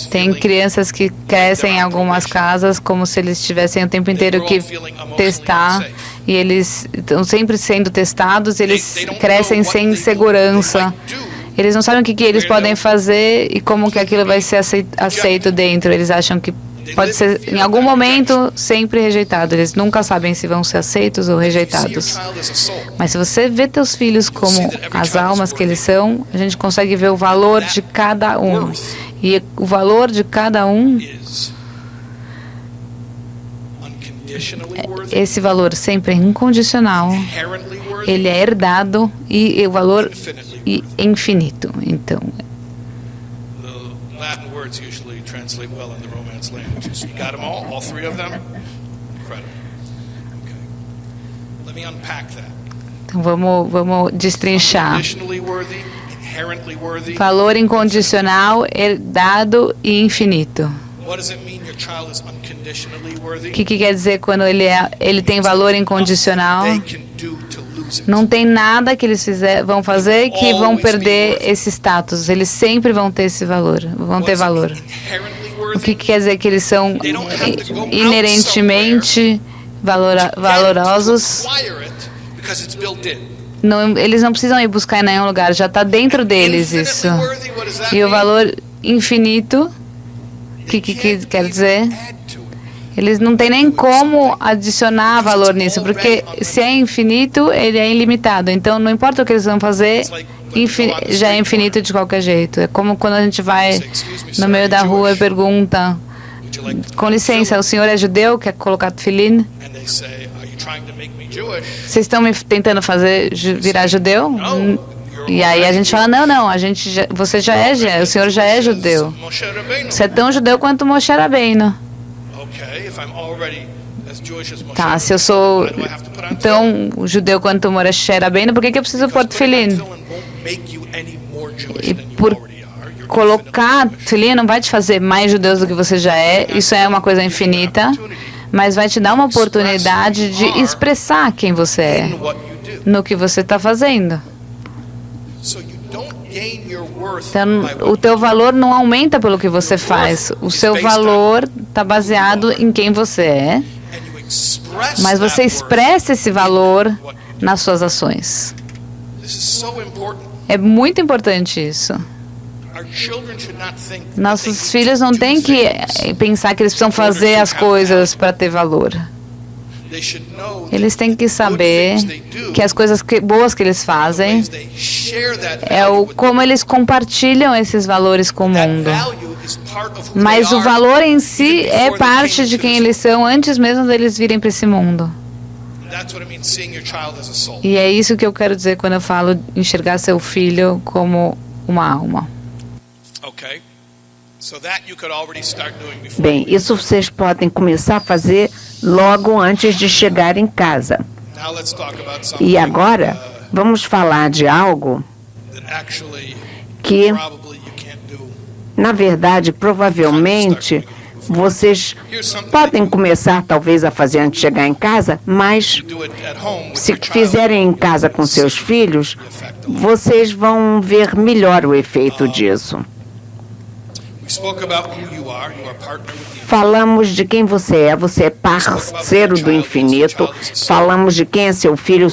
Tem crianças que crescem em algumas casas como se eles tivessem o tempo inteiro que testar, e eles estão sempre sendo testados, eles crescem sem segurança. Eles não sabem o que eles podem fazer e como que aquilo vai ser aceito dentro. Eles acham que pode ser, em algum momento, sempre rejeitado. Eles nunca sabem se vão ser aceitos ou rejeitados. Mas se você vê teus filhos como as almas que eles são, a gente consegue ver o valor de cada um. E o valor de cada um, esse valor sempre é incondicional, ele é herdado e o valor é infinito. Então, Latin words usually translate well in the Romance languages. You got them all three of them? Incredible. Okay. Let me unpack that. Então vamos destrinchar. Unconditionally worthy, inherently worthy. Valor incondicional, herdado e infinito. What does it mean your child is unconditionally worthy? O que quer dizer quando ele tem valor incondicional? They can do to lose it. Não tem nada que eles vão fazer que vão perder esse status. Eles sempre vão ter esse valor, vão ter valor. Inherently O worthy. que quer dizer que eles são inerentemente valorosos? Acquire it because it's built in. Não, eles não precisam ir buscar em nenhum lugar, já está dentro deles isso. Infinitely worthy, what does that E o mean? valor infinito, o que quer dizer? Add to it. Eles não têm nem como adicionar valor nisso, porque se é infinito, ele é ilimitado. Então, não importa o que eles vão fazer, já é infinito de qualquer jeito. É como quando a gente vai no meio da rua e pergunta, Would you like com licença, o senhor é judeu? Quer colocar tefilim? and they say, are you trying to make me Jewish? Vocês estão me tentando fazer virar judeu? No. E aí a gente fala, não, você já é, o senhor já é judeu. Moshe Rabbeinu. Você é tão judeu quanto Moshe Rabbeinu. Okay, if I'm already as Jewish as Moshe Tá, se eu Rabbeinu, sou why do I have to put on tefillin? tão judeu quanto Moshe Rabbeinu, por que eu preciso pôr Because putting on tefilim? tefillin won't make you any more Jewish E than you por already are. You're colocar infinitely Jewish. tefilim não vai te fazer mais judeus do que você já é, isso é uma coisa infinita, mas vai te dar uma oportunidade de expressar quem você é, In what you do. no que você está fazendo. So you don't gain your worth Então, by o what teu valor não aumenta pelo que você faz, o seu valor está baseado em quem você é, and you express mas você that worth. expressa esse valor nas suas ações. This is so important. É muito importante isso. Our children should not think that Nossos they filhos não need to têm do que things. pensar que eles precisam fazer as coisas para ter valor. They should know that Eles têm que good saber things they do, que as coisas boas que eles fazem ways they share that é value o with como eles compartilham esses valores com o that mundo. value is part of who Mas they o are. valor em si even é before they parte came de to quem this eles são antes mesmo deles virem para esse mundo. world. That's what it means seeing your child as a soul. E é isso que eu quero dizer quando eu falo enxergar seu filho como uma alma. Okay. So that you could already start doing before. Bem, isso vocês podem começar a fazer logo antes de chegar em casa. Now let's talk about something E agora, vamos falar de algo that actually que, probably you can't do. na verdade, provavelmente, vocês podem começar talvez a fazer antes de chegar em casa, mas You do it at home with se your child. fizerem em casa com seus filhos, vocês vão ver melhor o efeito disso. We spoke about who you are. You are partner with the Falamos de quem você é parceiro do infinito, falamos de quem é seu filho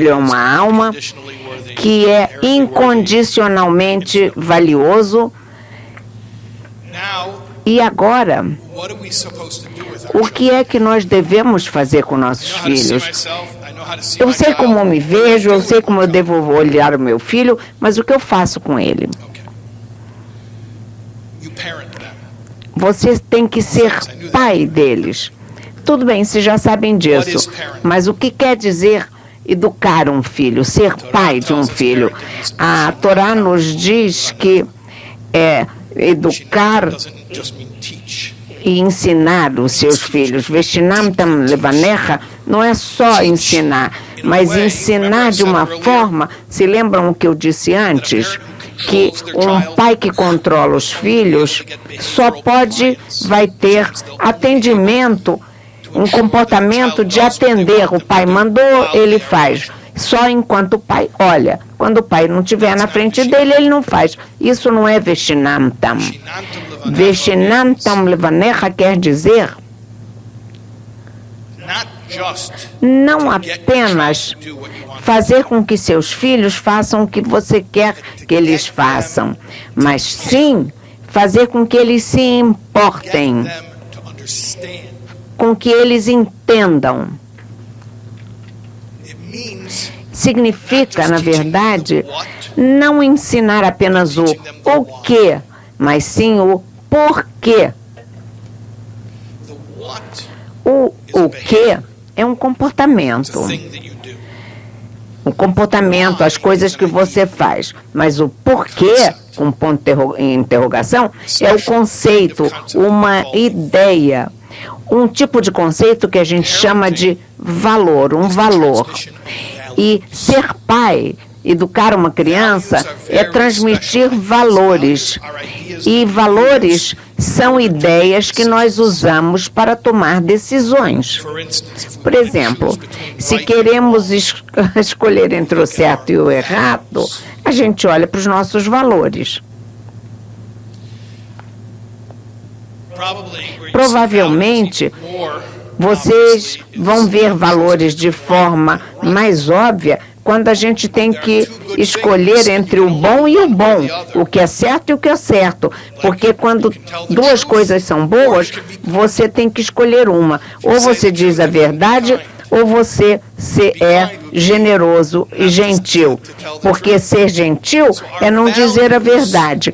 é uma alma inconditionally worthy. que é incondicionalmente valioso. Now, E agora, what are we supposed to do with our o que é que nós devemos fazer com nossos I know how to see filhos? myself. I know how to see Eu my sei child. como eu me vejo, eu sei como eu devo olhar o meu filho, mas o que eu faço com ele? Okay. You parent them. Você tem que ser pai deles. Tudo bem, vocês já sabem disso. Mas o que quer dizer educar um filho, ser pai de um filho. A Torá nos diz que educar e ensinar os seus filhos. Vestinamtam levanecha não é só ensinar, mas ensinar de uma forma, se lembram o que eu disse antes, que um pai que controla os filhos vai ter atendimento, um comportamento de atender. O pai mandou, ele faz. Só enquanto o pai olha. Quando o pai não estiver na frente dele, ele não faz. Isso não é vestinamtam. Vestinamtam levanecha quer dizer não apenas fazer com que seus filhos façam o que você quer que eles façam, mas sim fazer com que eles se importem, com que eles entendam. Significa, na verdade, não ensinar apenas o que, mas sim o porquê. O que é um comportamento. O comportamento, as coisas que você faz. Mas o porquê, com ponto de interrogação, é o conceito, uma ideia. Um tipo de conceito que a gente chama de valor, um valor. E ser pai, educar uma criança, é transmitir valores. E valores são ideias que nós usamos para tomar decisões. Por exemplo, se queremos escolher entre o certo e o errado, a gente olha para os nossos valores. Provavelmente, vocês vão ver valores de forma mais óbvia quando a gente tem que escolher entre o bom e o bom, o que é certo e o que é certo. Porque quando duas coisas são boas, você tem que escolher uma. Ou você diz a verdade, ou você é generoso e gentil. Porque ser gentil é não dizer a verdade.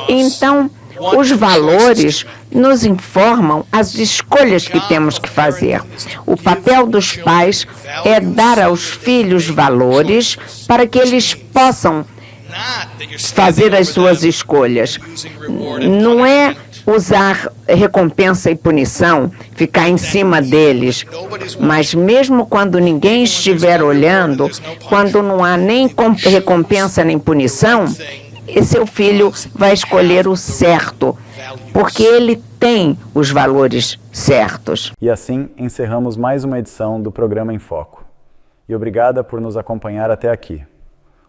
Então, os valores nos informam as escolhas que temos que fazer. O papel dos pais é dar aos filhos valores para que eles possam fazer as suas escolhas. Não é usar recompensa e punição, ficar em cima deles. Mas mesmo quando ninguém estiver olhando, quando não há nem recompensa nem punição, e seu filho vai escolher o certo, porque ele tem os valores certos. E assim encerramos mais uma edição do programa Em Foco. E obrigada por nos acompanhar até aqui.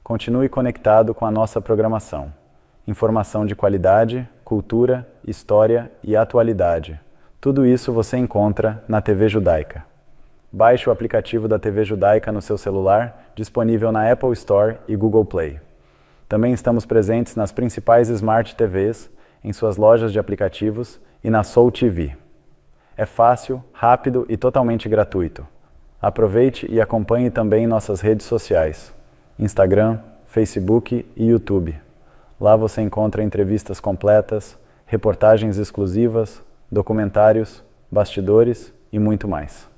Continue conectado com a nossa programação. Informação de qualidade, cultura, história e atualidade. Tudo isso você encontra na TV Judaica. Baixe o aplicativo da TV Judaica no seu celular, disponível na Apple Store e Google Play. Também estamos presentes nas principais Smart TVs, em suas lojas de aplicativos e na Soul TV. É fácil, rápido e totalmente gratuito. Aproveite e acompanhe também nossas redes sociais, Instagram, Facebook e YouTube. Lá você encontra entrevistas completas, reportagens exclusivas, documentários, bastidores e muito mais.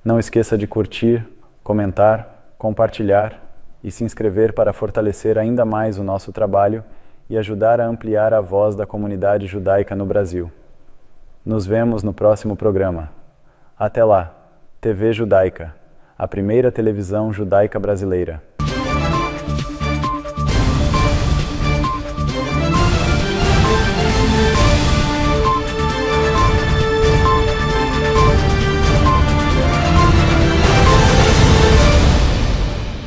Não esqueça de curtir, comentar, compartilhar e se inscrever para fortalecer ainda mais o nosso trabalho e ajudar a ampliar a voz da comunidade judaica no Brasil. Nos vemos no próximo programa. Até lá, TV Judaica, a primeira televisão judaica brasileira.